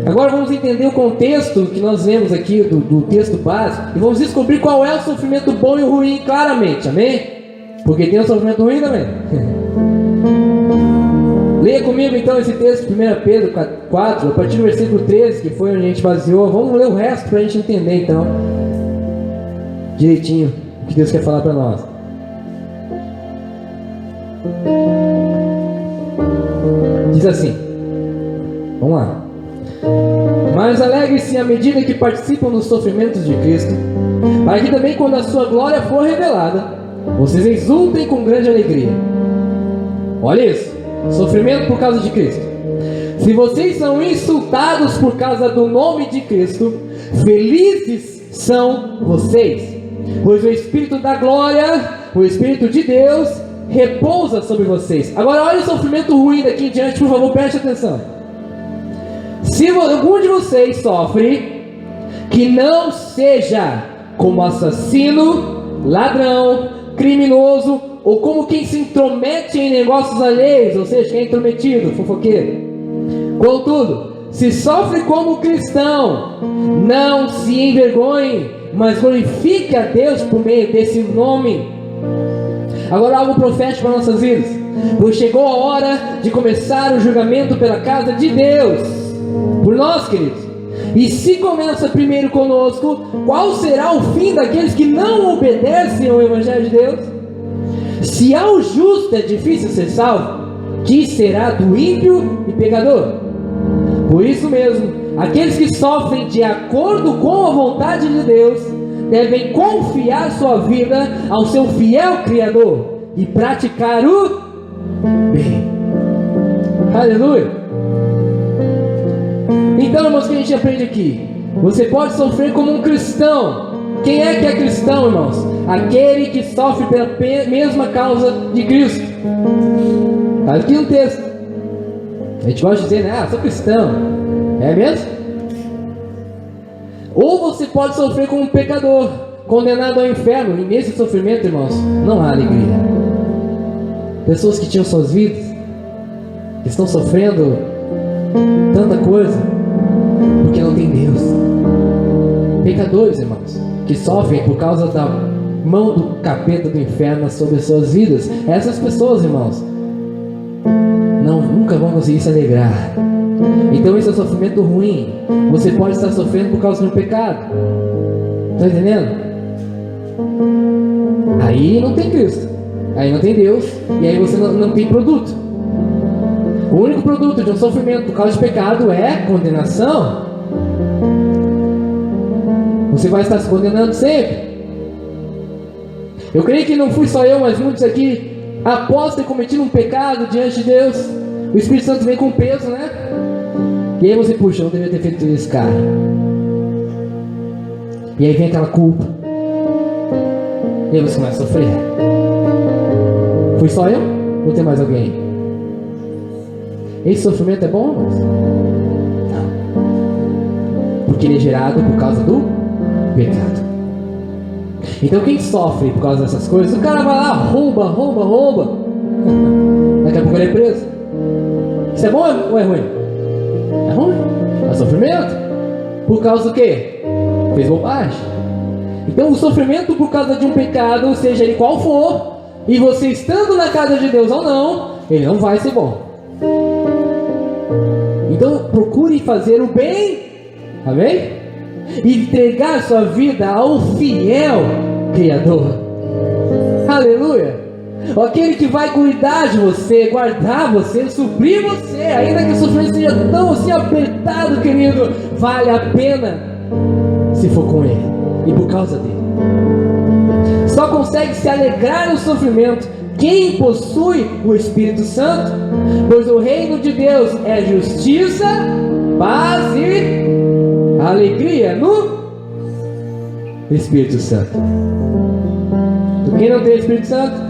Agora vamos entender o contexto que nós vemos aqui do texto básico e vamos descobrir qual é o sofrimento bom e o ruim claramente, amém? Porque tem o sofrimento ruim também. Leia comigo então esse texto, 1 Pedro 4, a partir do versículo 13, que foi onde a gente baseou. Vamos ler o resto para a gente entender então direitinho o que Deus quer falar para nós. Diz assim, vamos lá: mas alegre-se à medida que participam dos sofrimentos de Cristo, para que também, quando a sua glória for revelada, vocês exultem com grande alegria. Olha isso, sofrimento por causa de Cristo. Se vocês são insultados por causa do nome de Cristo, felizes são vocês, pois o Espírito da glória, o Espírito de Deus, repousa sobre vocês. Agora olha o sofrimento ruim daqui em diante, por favor, preste atenção. Se algum de vocês sofre, que não seja como assassino, ladrão, criminoso, ou como quem se intromete em negócios alheios, ou seja, quem é intrometido, fofoqueiro. Contudo, se sofre como cristão, não se envergonhe, mas glorifique a Deus por meio desse nome. Agora algo profético para nossas vidas, pois chegou a hora de começar o julgamento pela casa de Deus, por nós, queridos. E se começa primeiro conosco, qual será o fim daqueles que não obedecem ao Evangelho de Deus? Se ao justo é difícil ser salvo, que será do ímpio e pecador? Por isso mesmo, aqueles que sofrem de acordo com a vontade de Deus devem confiar sua vida ao seu fiel Criador e praticar o bem. Aleluia! Então, irmãos, o que a gente aprende aqui? Você pode sofrer como um cristão. Quem é que é cristão, irmãos? Aquele que sofre pela mesma causa de Cristo. Está aqui no texto. A gente gosta de dizer, né? Sou cristão. É mesmo? Ou você pode sofrer como um pecador, condenado ao inferno. E nesse sofrimento, irmãos, não há alegria. Pessoas que tinham suas vidas, que estão sofrendo tanta coisa, porque não tem Deus. Pecadores, irmãos, que sofrem por causa da mão do capeta do inferno sobre as suas vidas. Essas pessoas, irmãos, nunca vão conseguir se alegrar. Então esse é um sofrimento ruim. Você pode estar sofrendo por causa do pecado. Está entendendo? Aí não tem Cristo, aí não tem Deus, e aí você não tem produto. O único produto de um sofrimento por causa de pecado é condenação. Você vai estar se condenando sempre. Eu creio que não fui só eu, mas muitos aqui, após ter cometido um pecado diante de Deus, o Espírito Santo vem com peso, né? E aí você, puxa, eu não deveria ter feito isso, cara. E aí vem aquela culpa. E aí você começa a sofrer. Fui só eu? Ou tem mais alguém? Esse sofrimento é bom, mas não. Porque ele é gerado por causa do pecado. Então quem sofre por causa dessas coisas, o cara vai lá, rouba. Daqui a pouco ele é preso. Isso é bom ou é ruim? É ruim. É sofrimento. Por causa do quê? Fez bobagem. Então o sofrimento por causa de um pecado, seja ele qual for, e você estando na casa de Deus ou não, ele não vai ser bom. Então procure fazer o bem, amém? E entregar sua vida ao fiel Criador. Aleluia! Aquele que vai cuidar de você, guardar você, suprir você, ainda que o sofrimento seja tão assim apertado, querido, vale a pena se for com Ele e por causa dele. Só consegue se alegrar no sofrimento quem possui o Espírito Santo, pois o reino de Deus é justiça, paz e alegria no Espírito Santo. Quem não tem o Espírito Santo?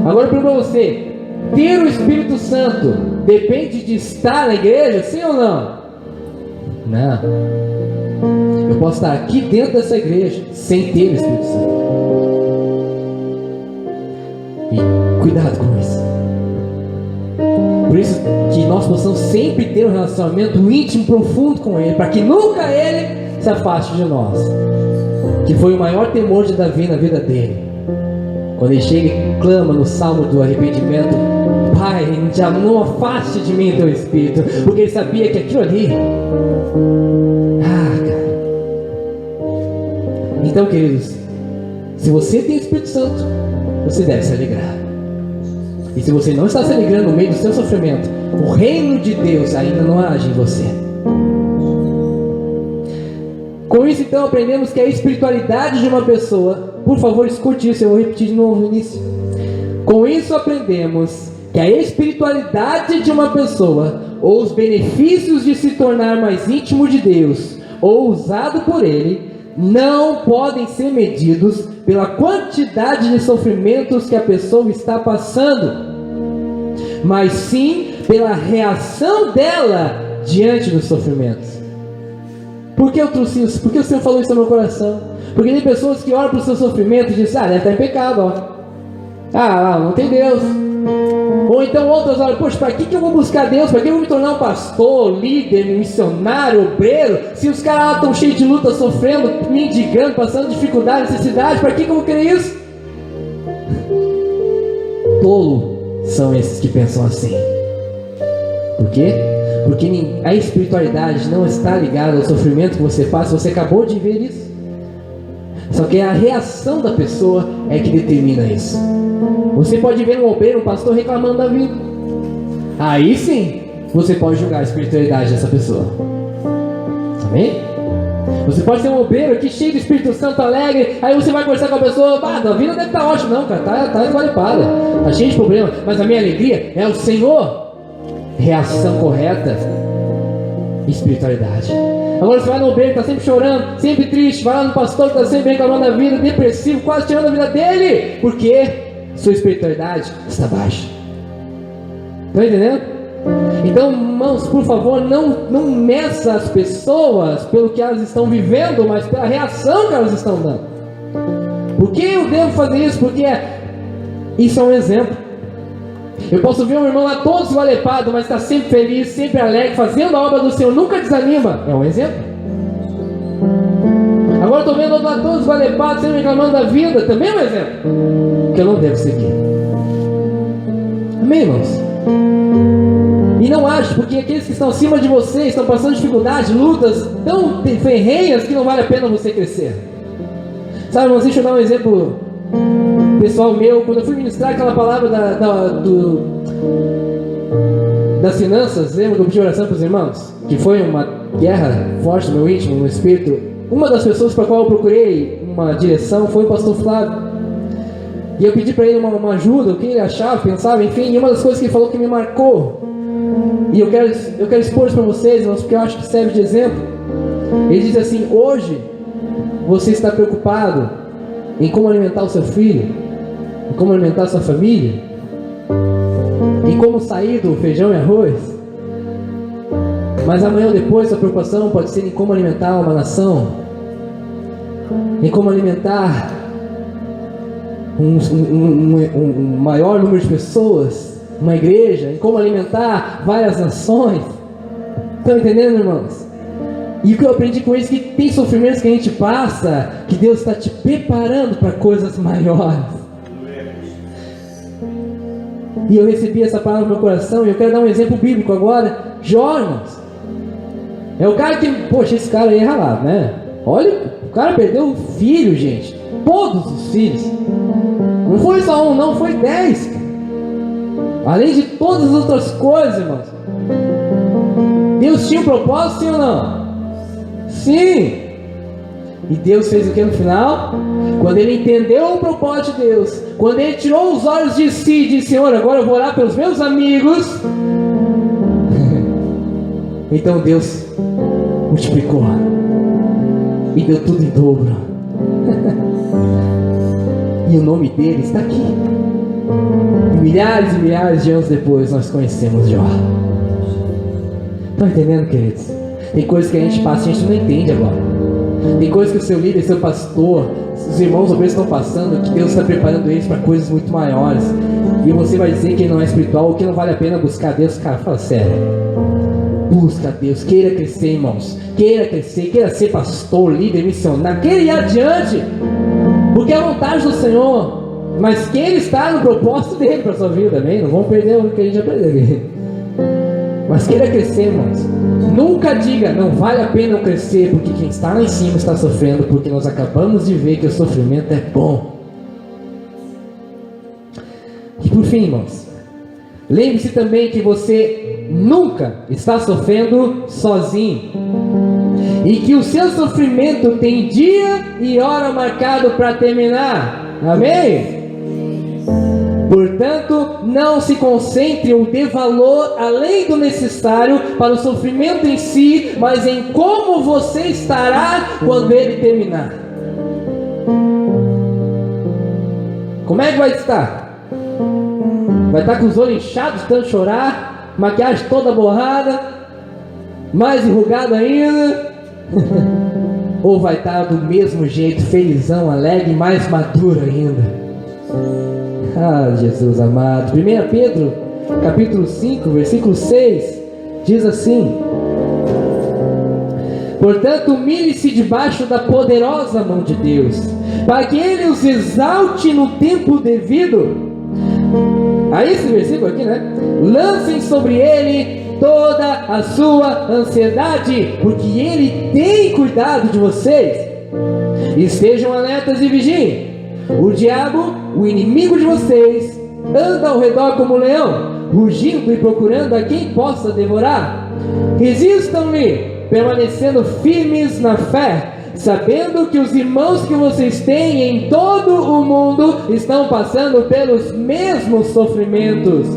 Agora para você, ter o Espírito Santo depende de estar na igreja, sim ou não? Não. Eu posso estar aqui dentro dessa igreja sem ter o Espírito Santo. E cuidado com isso. Por isso que nós possamos sempre ter um relacionamento íntimo, profundo com Ele, para que nunca Ele se afaste de nós. Que foi o maior temor de Davi na vida dele. Quando ele chega e clama no salmo do arrependimento: Pai, já não afaste de mim teu Espírito, porque ele sabia que aquilo ali, cara. Então, queridos, se você tem o Espírito Santo, você deve se alegrar. E se você não está se alegrando no meio do seu sofrimento, o reino de Deus ainda não age em você. Com isso, então, aprendemos que a espiritualidade de uma pessoa, por favor, escute isso, eu vou repetir de novo no início. Com isso, aprendemos que a espiritualidade de uma pessoa, ou os benefícios de se tornar mais íntimo de Deus, ou usado por Ele, não podem ser medidos pela quantidade de sofrimentos que a pessoa está passando, mas sim pela reação dela diante dos sofrimentos. Por que eu trouxe isso? Porque o Senhor falou isso no meu coração. Porque tem pessoas que olham para o seu sofrimento e dizem: deve estar em pecado, ó. Não tem Deus. Ou então outras olham: poxa, para que eu vou buscar Deus? Para que eu vou me tornar um pastor, líder, missionário, obreiro, se os caras lá estão cheios de luta, sofrendo, mendigando, passando dificuldade, necessidade? Para que eu vou querer isso? Tolo são esses que pensam assim. Por quê? Porque a espiritualidade não está ligada ao sofrimento que você passa. Você acabou de ver isso. Só que a reação da pessoa é que determina isso. Você pode ver um obreiro, um pastor reclamando da vida. Aí sim, você pode julgar a espiritualidade dessa pessoa. Amém? Você pode ser um obreiro aqui cheio do Espírito Santo, alegre, aí você vai conversar com a pessoa, a vida deve estar ótima. Não, cara, tá esgualepada, tá cheio de problema, mas a minha alegria é o Senhor. Reação correta, espiritualidade. Agora você vai no obreiro que está sempre chorando, sempre triste, vai lá no pastor que está sempre reclamando da vida, depressivo, quase tirando a vida dele, porque sua espiritualidade está baixa. Estão entendendo? Então, irmãos, por favor, não meça as pessoas pelo que elas estão vivendo, mas pela reação que elas estão dando. Por que eu devo fazer isso? Porque isso é um exemplo. Eu posso ver um irmão lá todo esgualepado, mas está sempre feliz, sempre alegre, fazendo a obra do Senhor, nunca desanima. É um exemplo. Agora estou vendo outro lá todo esgualepado, sempre reclamando da vida, também é um exemplo que eu não devo seguir. Amém, irmãos? E não acho, porque aqueles que estão acima de você estão passando dificuldades, lutas tão ferrenhas que não vale a pena você crescer. Sabe, irmãos, deixa eu dar um exemplo pessoal meu. Quando eu fui ministrar aquela palavra das finanças, lembra que eu pedi oração para os irmãos? Que foi uma guerra forte no meu íntimo, no espírito. Uma das pessoas para a qual eu procurei uma direção foi o pastor Flávio. E eu pedi para ele uma ajuda, o que ele achava, pensava, enfim. E uma das coisas que ele falou que me marcou, e eu quero expor isso para vocês, irmãos, porque eu acho que serve de exemplo. Ele diz assim: hoje você está preocupado em como alimentar o seu filho, em como alimentar a sua família, em como sair do feijão e arroz. Mas amanhã ou depois sua preocupação pode ser em como alimentar uma nação, em como alimentar um maior número de pessoas, uma igreja, em como alimentar várias nações. Estão entendendo, irmãos? E o que eu aprendi com isso é que tem sofrimentos que a gente passa, que Deus está te preparando para coisas maiores. E eu recebi essa palavra no meu coração, e eu quero dar um exemplo bíblico agora. Jó, irmãos, é o cara que, poxa, esse cara aí é ralado, né? Olha, o cara perdeu um filho, gente, todos os filhos. Não foi só um, não, foi 10. Além de todas as outras coisas, irmãos. Deus tinha um propósito, sim ou não? Sim. E Deus fez o que no final? Quando ele entendeu o propósito de Deus, quando ele tirou os olhos de si e disse: Senhor, agora eu vou orar pelos meus amigos. Então Deus multiplicou e deu tudo em dobro. E o nome dele está aqui. E milhares de anos depois nós conhecemos Jó. Estão entendendo, queridos? Tem coisas que a gente passa e a gente não entende agora. Tem coisas que o seu líder, seu pastor, os irmãos obreiros estão passando, que Deus está preparando eles para coisas muito maiores. E você vai dizer que ele não é espiritual ou que não vale a pena buscar Deus. Cara, fala sério. Busca Deus, queira crescer, irmãos. Queira crescer, queira ser pastor, líder, missionário. Queira ir adiante, porque é a vontade do Senhor. Mas quem está no propósito dele para a sua vida, amém? Não vamos perder o que a gente já perdeu aqui. Mas queira crescer, irmãos. Nunca diga, não vale a pena eu crescer, porque quem está lá em cima está sofrendo, porque nós acabamos de ver que o sofrimento é bom. E por fim, irmãos, lembre-se também que você nunca está sofrendo sozinho, e que o seu sofrimento tem dia e hora marcado para terminar. Amém? Portanto, não se concentre ou dê valor além do necessário para o sofrimento em si, mas em como você estará quando ele terminar. Como é que vai estar? Vai estar com os olhos inchados, tanto chorar, maquiagem toda borrada, mais enrugado ainda? Ou vai estar do mesmo jeito, felizão, alegre, mais maduro ainda? Ah, Jesus amado. 1 Pedro, capítulo 5, versículo 6, diz assim: portanto, humilhe-se debaixo da poderosa mão de Deus, para que Ele os exalte no tempo devido. Aí esse versículo aqui, né? Lancem sobre Ele toda a sua ansiedade, porque Ele tem cuidado de vocês. Estejam alertas e vigiem. O diabo, o inimigo de vocês, anda ao redor como um leão, rugindo e procurando a quem possa devorar. Resistam-lhe, permanecendo firmes na fé, sabendo que os irmãos que vocês têm em todo o mundo estão passando pelos mesmos sofrimentos.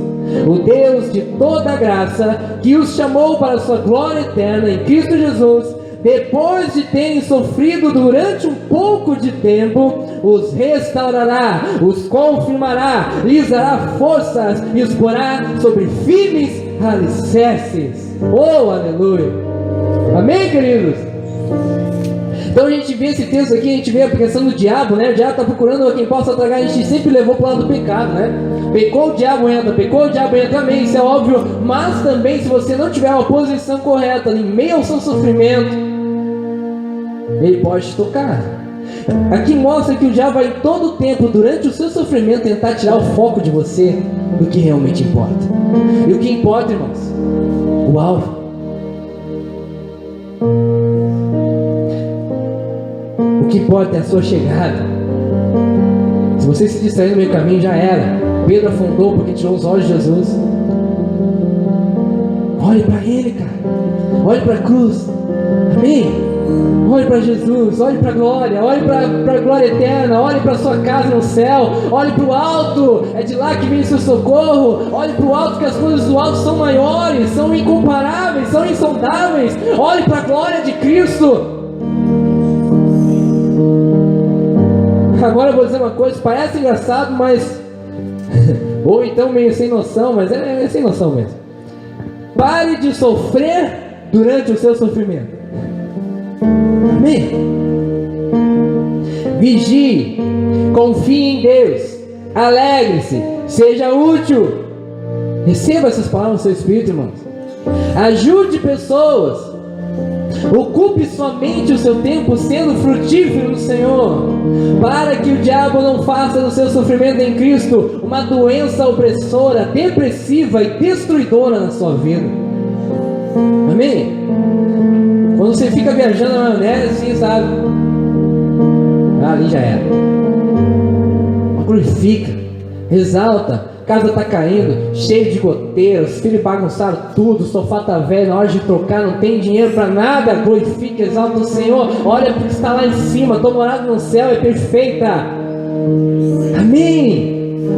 O Deus de toda graça, que os chamou para a sua glória eterna em Cristo Jesus, depois de terem sofrido durante um pouco de tempo, os restaurará, os confirmará, lhes dará forças e os porá sobre firmes alicerces. Oh, aleluia! Amém, queridos? Então a gente vê esse texto aqui, a gente vê a questão do diabo, né? O diabo está procurando quem possa tragar, a gente sempre levou para o lado do pecado, né? Pecou, o diabo entra, amém, isso é óbvio. Mas também, se você não tiver uma posição correta em meio ao seu sofrimento, ele pode te tocar. Aqui mostra que o diabo vai todo o tempo, durante o seu sofrimento, tentar tirar o foco de você do que realmente importa. E o que importa, irmãos? O alvo. O que importa é a sua chegada. Se você se distrair no meio do caminho, já era. Pedro afundou porque tirou os olhos de Jesus. Olhe para Ele, cara. Olhe para a cruz. Amém? Olhe para Jesus, olhe para a glória, olhe para a glória eterna, olhe para a sua casa no céu, olhe para o alto, é de lá que vem seu socorro. Olhe para o alto, que as coisas do alto são maiores, são incomparáveis, são insondáveis. Olhe para a glória de Cristo. Agora eu vou dizer uma coisa, parece engraçado, mas ou então meio sem noção, mas é sem noção mesmo. Pare de sofrer durante o seu sofrimento. Amém? Vigie, confie em Deus, alegre-se, seja útil. Receba essas palavras no seu espírito, irmãos. Ajude pessoas. Ocupe somente o seu tempo sendo frutífero no Senhor, para que o diabo não faça do seu sofrimento em Cristo uma doença opressora, depressiva e destruidora na sua vida. Amém? Quando você fica viajando na maionese assim, sabe? Ali já era. Glorifica, exalta. Casa está caindo, cheio de goteiros, filhos bagunçaram tudo, o sofá está velho, na hora de trocar, não tem dinheiro para nada. Glorifica, exalta o Senhor. Olha porque está lá em cima, tua morada no céu é perfeita. Amém.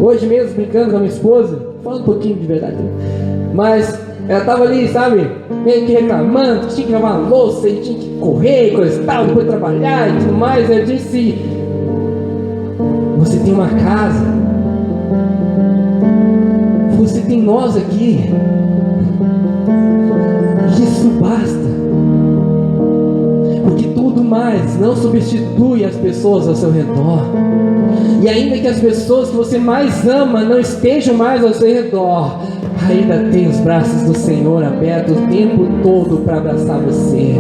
Hoje mesmo, brincando com a minha esposa, falando um pouquinho de verdade, mas ela estava ali, sabe, meio que reclamando que tinha que lavar a louça e tinha que correr, coisa e tal, depois trabalhar e tudo mais. Eu disse: você tem uma casa, você tem nós aqui, isso basta, porque tudo mais não substitui as pessoas ao seu redor. E ainda que as pessoas que você mais ama não estejam mais ao seu redor, ainda tem os braços do Senhor abertos o tempo todo para abraçar você.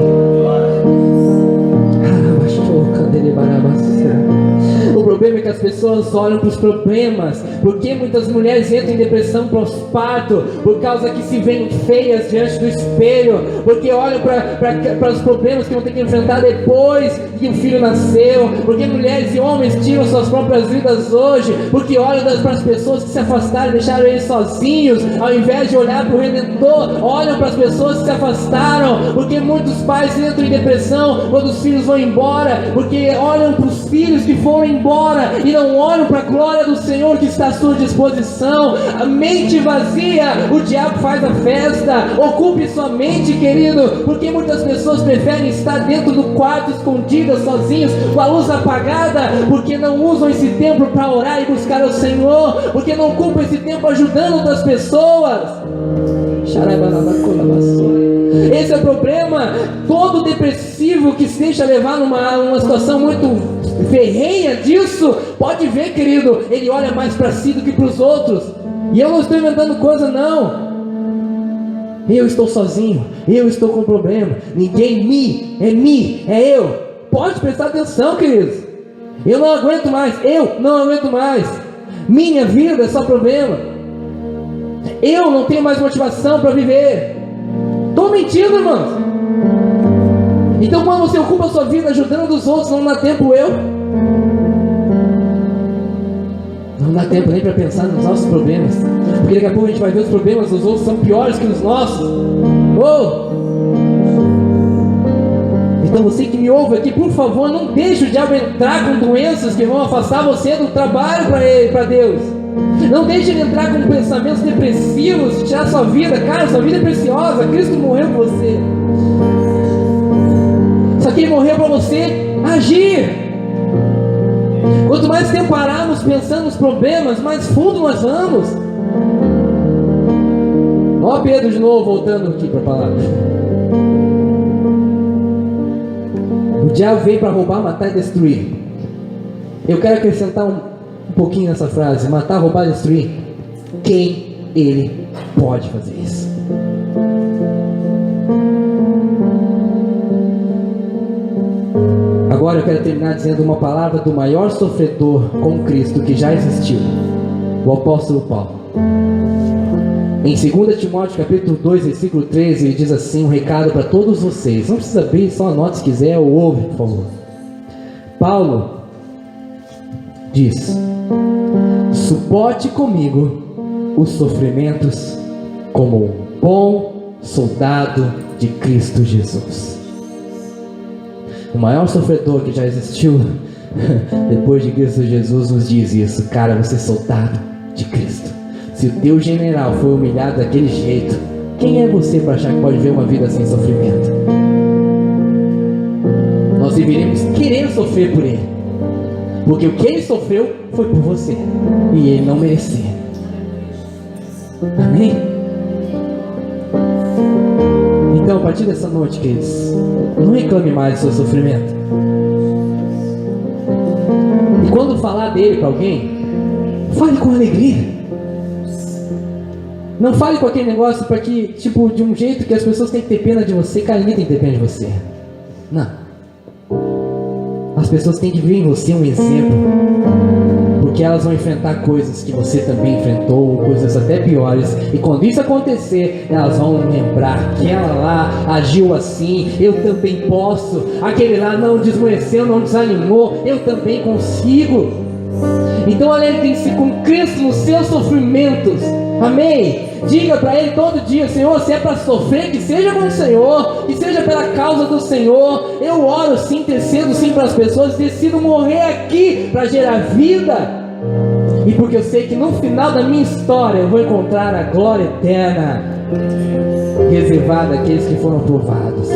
O problema é que as pessoas olham para os problemas. Porque muitas mulheres entram em depressão pós-parto? Por causa que se veem feias diante do espelho. Porque olham para os problemas que vão ter que enfrentar depois que o filho nasceu. Porque mulheres e homens tiram suas próprias vidas hoje. Porque olham para as pessoas que se afastaram e deixaram eles sozinhos, ao invés de olhar para o Redentor. Olham para as pessoas que se afastaram. Porque muitos pais entram em depressão quando os filhos vão embora. Porque olham para os filhos que foram embora e não olham para a glória do Senhor que está à sua disposição. A mente vazia, o diabo faz a festa. Ocupe sua mente, querido, porque muitas pessoas preferem estar dentro do quarto, escondidas, sozinhos, com a luz apagada, porque não usam esse tempo para orar e buscar o Senhor, porque não ocupam esse tempo ajudando outras pessoas. Esse é o problema. Todo depressivo que se deixa levar numa situação muito ferrenha disso, pode ver, querido, ele olha mais para si do que para os outros. E eu não estou inventando coisa, não. Eu estou sozinho, eu estou com problema, ninguém é eu. Pode prestar atenção, queridos. Eu não aguento mais. Minha vida é só problema. Eu não tenho mais motivação para viver. Estou mentindo, irmãos? Então quando você ocupa a sua vida ajudando os outros, não dá tempo eu? Não dá tempo nem para pensar nos nossos problemas, porque daqui a pouco a gente vai ver os problemas dos outros são piores que os nossos. Então você que me ouve aqui, por favor, não deixe o diabo entrar com doenças que vão afastar você do trabalho para Deus. Não deixe ele entrar com pensamentos depressivos, tirar sua vida. Cara, sua vida é preciosa, Cristo morreu por você. Só que Ele morreu para você agir. Quanto mais tempo pararmos pensando nos problemas, mais fundo nós vamos. Ó Pedro de novo, voltando aqui para a palavra. O diabo veio para roubar, matar e destruir. Eu quero acrescentar um pouquinho nessa frase: matar, roubar e destruir. Quem ele pode fazer isso? Agora eu quero terminar dizendo uma palavra do maior sofredor com Cristo que já existiu, o apóstolo Paulo. Em 2 Timóteo capítulo 2, versículo 13, ele diz assim, um recado para todos vocês. Não precisa abrir, só anote se quiser ou ouve, por favor. Paulo diz: suporte comigo os sofrimentos como um bom soldado de Cristo Jesus. O maior sofredor que já existiu depois de Cristo Jesus nos diz isso: cara, você é soldado de Cristo. Se o teu general foi humilhado daquele jeito, quem é você para achar que pode ver uma vida sem sofrimento? Nós deveríamos querer sofrer por ele, porque o que ele sofreu foi por você, e ele não merecia. Amém? Então, a partir dessa noite, queridos, não reclame mais do seu sofrimento. E quando falar dele para alguém, fale com alegria. Não fale com aquele negócio para que, tipo, de um jeito que as pessoas têm que ter pena de você, cara, ninguém tem que ter pena de você. Não. As pessoas têm que ver em você um exemplo, porque elas vão enfrentar coisas que você também enfrentou, coisas até piores, e quando isso acontecer, elas vão lembrar que ela lá agiu assim, eu também posso, aquele lá não desconheceu, não desanimou, eu também consigo. Então alegrem-se com Cristo nos seus sofrimentos. Amém? Diga para Ele todo dia: Senhor, se é para sofrer, que seja com o Senhor, que seja pela causa do Senhor. Eu oro sim, intercedo sim para as pessoas, decido morrer aqui para gerar vida, e porque eu sei que no final da minha história eu vou encontrar a glória eterna reservada àqueles que foram provados.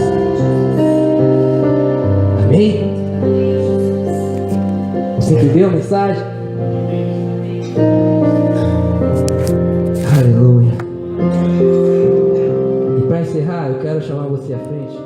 Amém? Você entendeu a mensagem? Aleluia. E para encerrar, eu quero chamar você à frente.